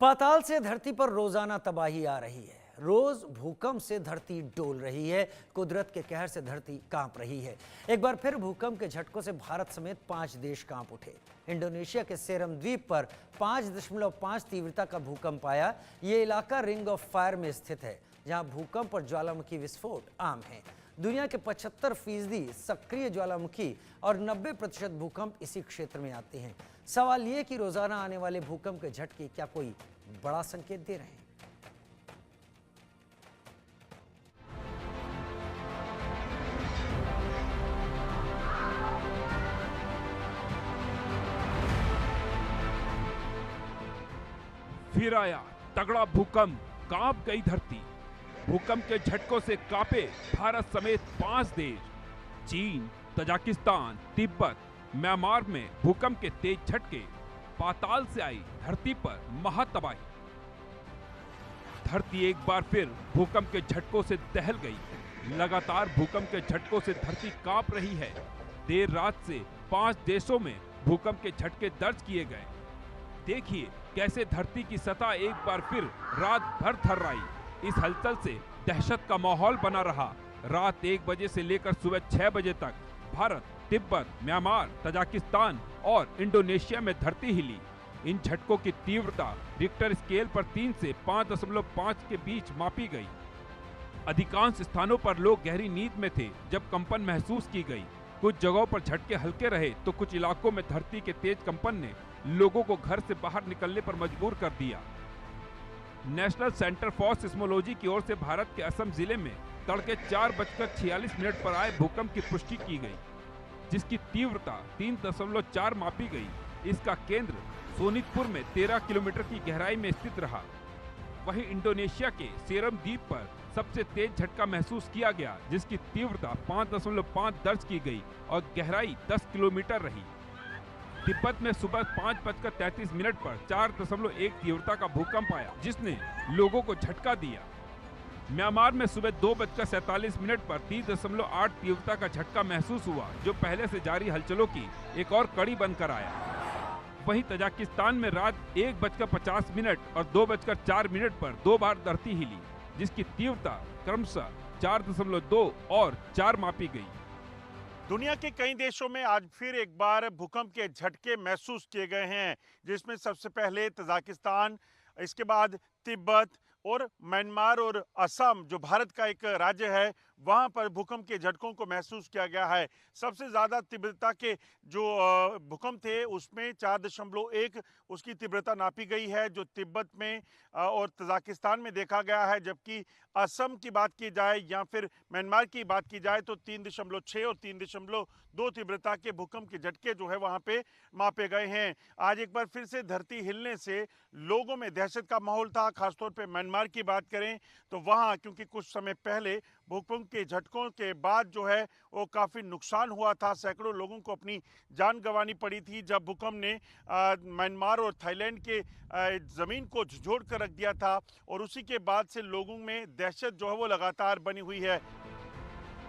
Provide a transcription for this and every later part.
पाताल से धरती पर रोजाना तबाही आ रही है। रोज भूकंप से धरती डोल रही है। कुदरत के कहर से धरती कांप रही है। एक बार फिर भूकंप के झटकों से भारत समेत 5 देश कांप उठे। इंडोनेशिया के सेरम द्वीप पर 5.5 तीव्रता का भूकंप आया। ये इलाका रिंग ऑफ फायर में स्थित है, जहां भूकंप और ज्वालामुखी विस्फोट आम है। दुनिया के 75% सक्रिय ज्वालामुखी और 90% भूकंप इसी क्षेत्र में आते हैं। सवाल ये कि रोजाना आने वाले भूकंप के झटके क्या कोई बड़ा संकेत दे रहे हैं? फिर आया तगड़ा भूकंप, कांप गई धरती। भूकंप के झटकों से कांपे भारत समेत 5 देश। चीन, तजाकिस्तान, तिब्बत, म्यांमार में भूकंप के तेज झटके। पाताल से आई धरती पर महातबाही। धरती एक बार फिर भूकंप के झटकों से दहल गई। लगातार भूकंप के झटकों से धरती कांप रही है। देर रात से 5 देशों में भूकंप के झटके दर्ज किए गए। देखिए कैसे धरती की सतह एक बार फिर रात भर थर्राई। इस हलचल से दहशत का माहौल बना रहा। रात 1 बजे से लेकर सुबह 6 बजे तक भारत, तिब्बत, म्यांमार, तजाकिस्तान और इंडोनेशिया में धरती हिली। इन झटकों की तीव्रता रिक्टर स्केल पर 3 से 5.5 के बीच मापी गई। अधिकांश स्थानों पर लोग गहरी नींद में थे जब कंपन महसूस की गई। कुछ जगहों पर झटके हल्के रहे तो कुछ इलाकों में धरती के तेज कंपन ने लोगों को घर से बाहर निकलने पर मजबूर कर दिया। नेशनल सेंटर फॉर सिस्मोलॉजी की ओर से भारत के असम जिले में तड़के 4:46 पर आए भूकंप की पुष्टि की गई, जिसकी तीव्रता 3.4 मापी गई। इसका केंद्र सोनितपुर में 13 किलोमीटर की गहराई में स्थित रहा। वहीं इंडोनेशिया के सेरम द्वीप पर सबसे तेज झटका महसूस किया गया, जिसकी तीव्रता 5.5 दर्ज की गई और गहराई 10 किलोमीटर रही। तिब्बत में सुबह 5:33 पर 4.1 तीव्रता का भूकंप आया, जिसने लोगों को झटका दिया। म्यांमार में सुबह 2:47 पर 3.8 तीव्रता का झटका महसूस हुआ, जो पहले से जारी हलचलों की एक और कड़ी बनकर आया। वहीं तजाकिस्तान में रात 1:50 और 2:04 पर 2 बार धरती हिली, जिसकी तीव्रता क्रमशः 4.2 और 4 मापी गई। दुनिया के कई देशों में आज फिर एक बार भूकंप के झटके महसूस किए गए हैं, जिसमें सबसे पहले तजाकिस्तान, इसके बाद तिब्बत और म्यांमार और असम, जो भारत का एक राज्य है, वहां पर भूकंप के झटकों को महसूस किया गया है। सबसे ज़्यादा तीव्रता के जो भूकंप थे उसमें 4.1 उसकी तीव्रता नापी गई है, जो तिब्बत में और तजाकिस्तान में देखा गया है। जबकि असम की बात की जाए या फिर म्यांमार की बात की जाए तो 3.6 और 3.2 तीव्रता के भूकंप के झटके जो है वहाँ पे मापे गए हैं। आज एक बार फिर से धरती हिलने से लोगों में दहशत का माहौल था। खासतौर पे म्यांमार की बात करें तो वहाँ, क्योंकि कुछ समय पहले भूकंप के झटकों के बाद जो है वो काफ़ी नुकसान हुआ था। सैकड़ों लोगों को अपनी जान गंवानी पड़ी थी जब भूकंप ने म्यांमार और थाईलैंड के ज़मीन को झुझोड़ कर रख दिया था, और उसी के बाद से लोगों में दहशत जो है वो लगातार बनी हुई है।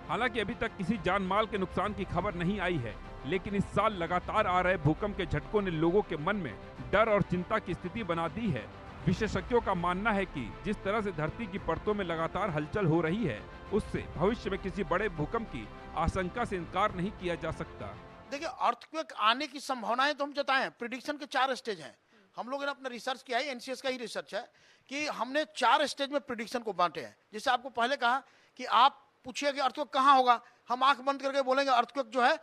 हालांकि अभी तक किसी जान माल के नुकसान की खबर नहीं आई है, लेकिन इस साल लगातार आ रहे भूकंप के झटकों ने लोगों के मन में डर और चिंता की स्थिति बना दी है। विशेषज्ञों का मानना है कि जिस तरह से धरती की परतों में लगातार हलचल हो रही है, उससे भविष्य में किसी बड़े भूकंप की आशंका से इनकार नहीं किया जा सकता। देखिए, अर्थक्वेक आने की संभावनाएं तो हम जताएं। प्रिडिक्शन के 4 स्टेज हैं। हम लोगों ने अपना रिसर्च किया है, एनसीएस का ही रिसर्च है, कि हमने 4 स्टेज में प्रिडिक्शन को बांटे हैं। जैसे आपको पहले कहा कि आप पूछिए कि अर्थक्वेक कहाँ होगा, हम आंख बंद करके बोलेंगे अर्थक्वेक जो है